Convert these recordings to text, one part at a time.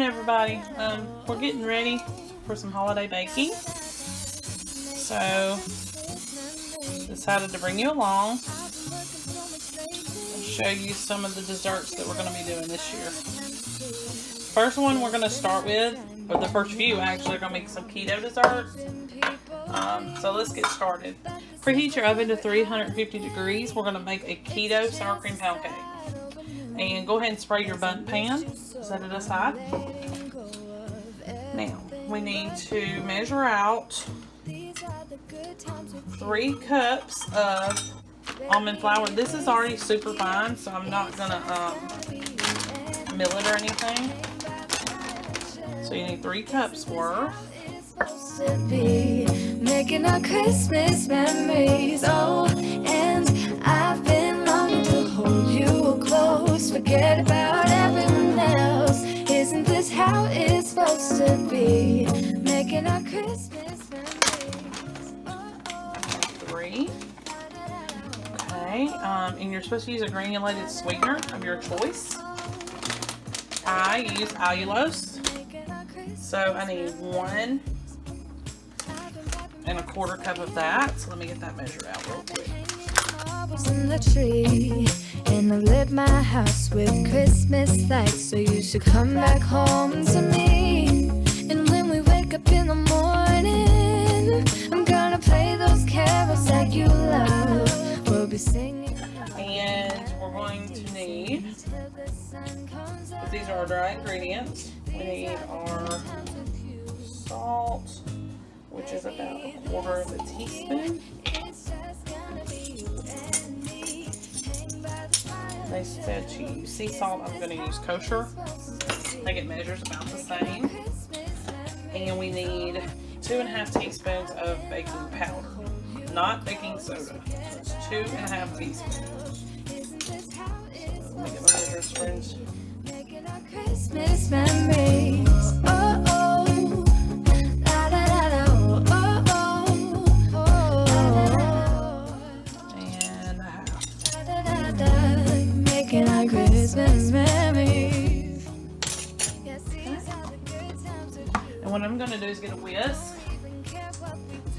everybody. We're getting ready for some holiday baking. So, decided to bring you along and show you some of the desserts that we're going to be doing this year. First one we're going to start with, or the first few actually, are going to make some keto desserts. So let's get started. Preheat your oven to 350 degrees. We're going to make a keto sour cream pound cake. And go ahead and spray your bundt pan. Set it aside. Now, we need to measure out 3 cups of almond flour. This is already super fine, so I'm not going to mill it or anything. So you need 3 cups worth. Making our Christmas memories, oh, and I've been longing to hold you close, forget about everyone else. Isn't this how it's supposed to be? Making our Christmas memories. 3. Okay, and you're supposed to use a granulated sweetener of your choice. I use allulose, so I need 1 1/4 cup of that. So let me get that measured out real quick. In the tree, and I lit my house with Christmas lights, so you should come back home to me. And when we wake up in the morning, I'm gonna play those carols that you love. We'll be singing. And we're going to need, these are our dry ingredients. We need our salt, which is about 1/4 of a teaspoon. They said to use sea salt. I'm going to use kosher. I think it measures about the same. And we need 2½ teaspoons of baking powder, not baking soda. So it's 2½ teaspoons. So let me get my measures, friends. Christmas memories. Oh, oh. Christmas memories. And what I'm going to do is get a whisk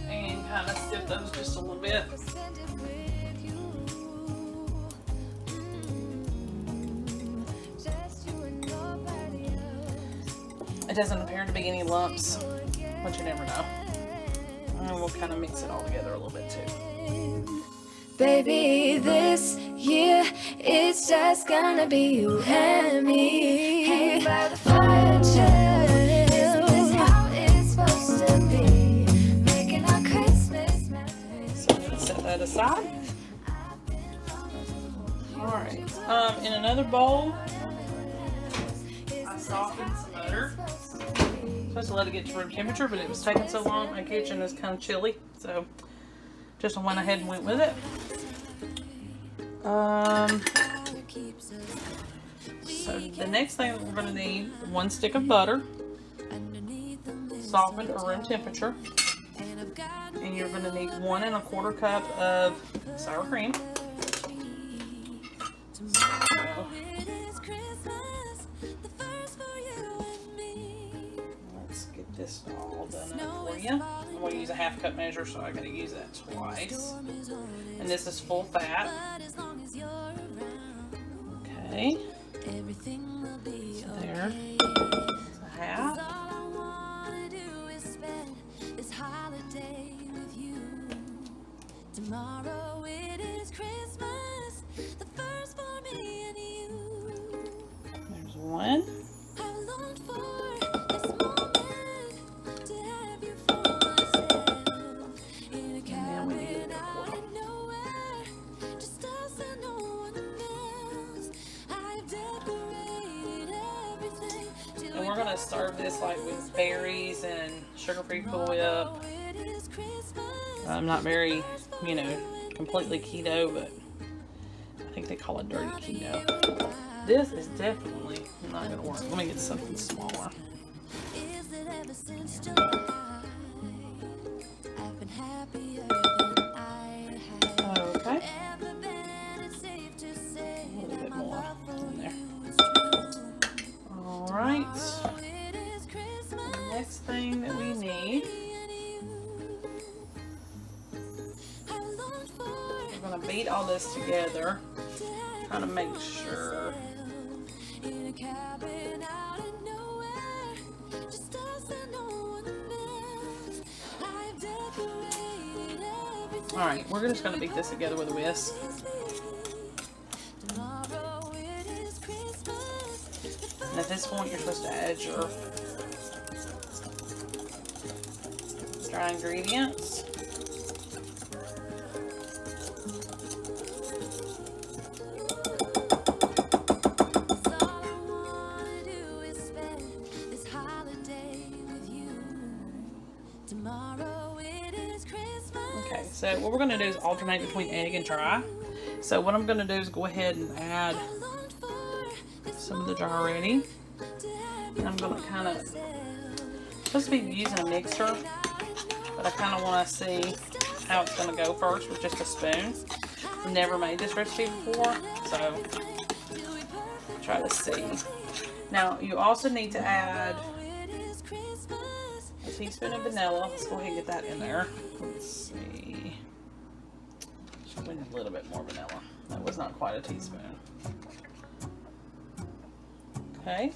and kind of stiff those just a little bit. It doesn't appear to be any lumps, but you never know. And we'll kind of mix it all together a little bit too. Baby, this year it's just gonna be you and me. Hanging by the fire chill. Isn't this how it's supposed to be? Making our Christmas memories. So I'm gonna set that aside. Alright. In another bowl, I softened some butter. Supposed to let it get to room temperature, but it was taking so long. My kitchen is kind of chilly, so just went ahead and went with it. So the next thing that we're going to need, 1 stick of butter, softened or room temperature, and you're going to need 1 1/4 cup of sour cream. Let's get this all done up for you. I'm going to use a 1/2 cup measure, so I got to use that twice. And this is full fat. Okay. So there. It's a 1/2. Tomorrow it is Christmas, the first for me and you. There's 1. We're going to serve this like with berries and sugar-free Cool Whip. I'm not very, completely keto, but I think they call it dirty keto. This is definitely not going to work. Let me get something smaller. Okay. A little bit more in there. Alright. all this together. Trying to make sure. Alright, we're just going to beat this together with a whisk. And at this point, you're supposed to add your dry ingredients. Okay, so what we're going to do is alternate between egg and dry. So what I'm going to do is go ahead and add some of the dry already. And I'm going to kind of, supposed to be using a mixer, but I kind of want to see how it's going to go first with just a spoon. Never made this recipe before, so try to see. Now you also need to add a teaspoon of vanilla. Let's go ahead and get that in there. Let's see. We need a little bit more vanilla. That was not quite a teaspoon. Okay.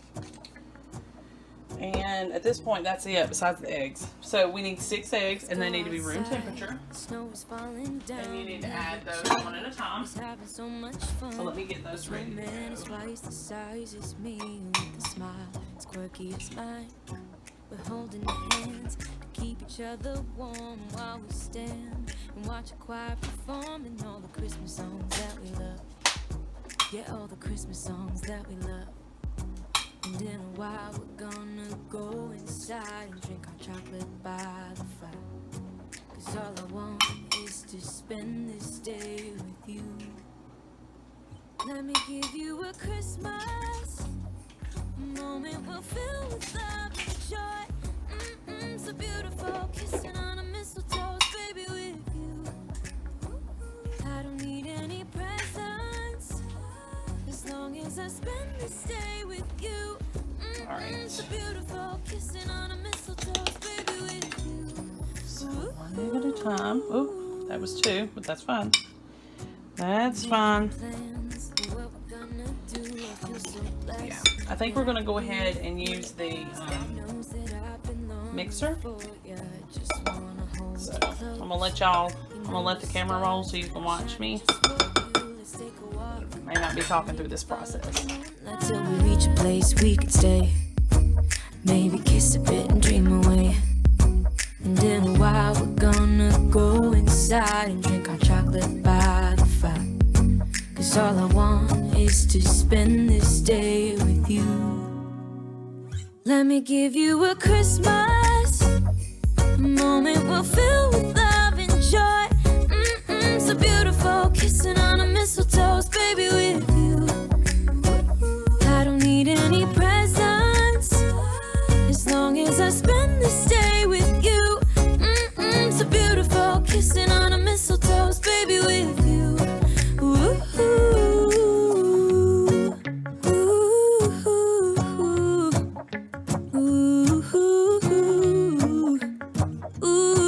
And at this point, that's it, besides the eggs. So we need 6 eggs, and they need to be room temperature. And you need to add those one at a time. So let me get those ready to go. We're holding hands to keep each other warm while we stand and watch a choir performing all the Christmas songs that we love. Yeah, all the Christmas songs that we love. And in a while we're gonna go inside and drink our chocolate by the fire. 'Cause all I want is to spend this day with you. Let me give you a Christmas moment we'll fill with love and joy. So beautiful, kissing on a mistletoe, baby, with you. I don't need any presents as long as I spend this day with you. All right. So beautiful, kissing on a mistletoe, baby, with you. So one egg at a time. Oh, that was 2, but that's fine. That's fine. Yeah, I think we're going to go ahead and use the mixer. So I'm going to let y'all, I'm going to let the camera roll so you can watch me. May not be talking through this process. Until we reach a place we could stay. Maybe kiss a bit and dream away. And in a while we're gonna go inside and drink our chocolate by the fire. 'Cause all I want is to spend this day with you. Let me give you a Christmas moment we'll fill with love and joy. So beautiful, kissing on a mistletoe, baby, with you. I don't need any presents as long as I spend this day with you. So beautiful, kissing on a mistletoe, baby, with you. Ooh,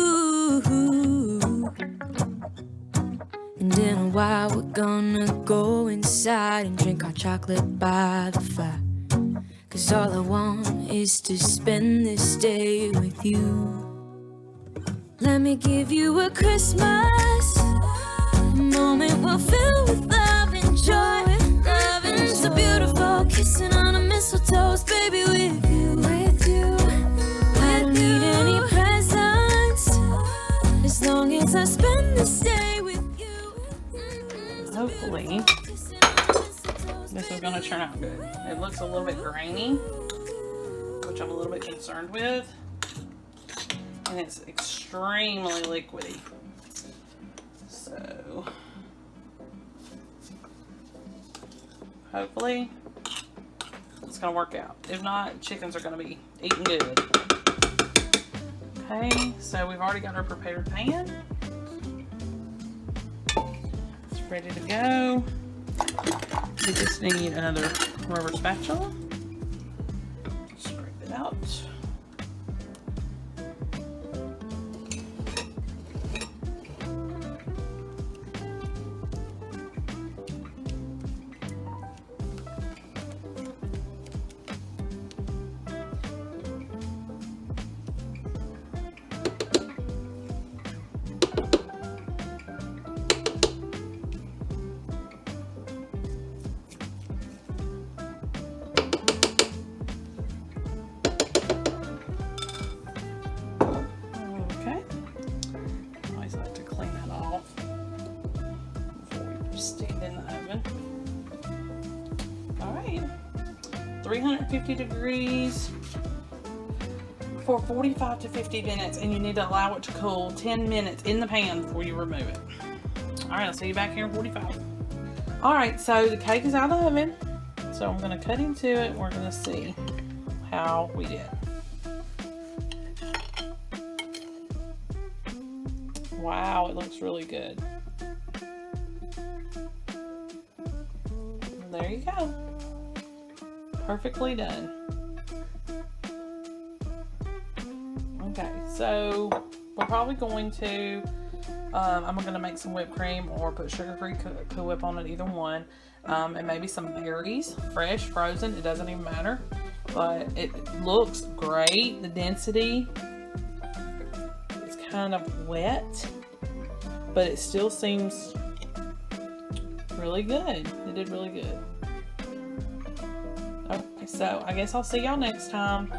and in a while we're gonna go inside and drink our chocolate by the fire. 'Cause all I want is to spend this day with you. Let me give you a Christmas moment we'll fill with love and joy. Love and so beautiful, kissing on a mistletoe, baby, with you. With you. I don't need any presents as long as I spend this day with you. Hopefully this is going to turn out good. It looks a little bit grainy, which I'm a little bit concerned with. And it's extremely liquidy. So hopefully it's going to work out. If not, chickens are going to be eating good. Okay, so we've already got our prepared pan. It's ready to go. We just need another rubber spatula. Scrape it out. oven. All right, 350 degrees for 45 to 50 minutes, and you need to allow it to cool 10 minutes in the pan before you remove it. All right, I'll see you back here in 45. All right, so the cake is out of the oven, so I'm going to cut into it, and we're going to see how we did. Wow, it looks really good. And there you go. Perfectly done. Okay, so we're probably going to, I'm going to make some whipped cream or put sugar-free Cool Whip on it, either one. And maybe some berries, fresh, frozen, it doesn't even matter. But it looks great. The density is kind of wet, but it still seems really good. It did really good. Okay, so I guess I'll see y'all next time.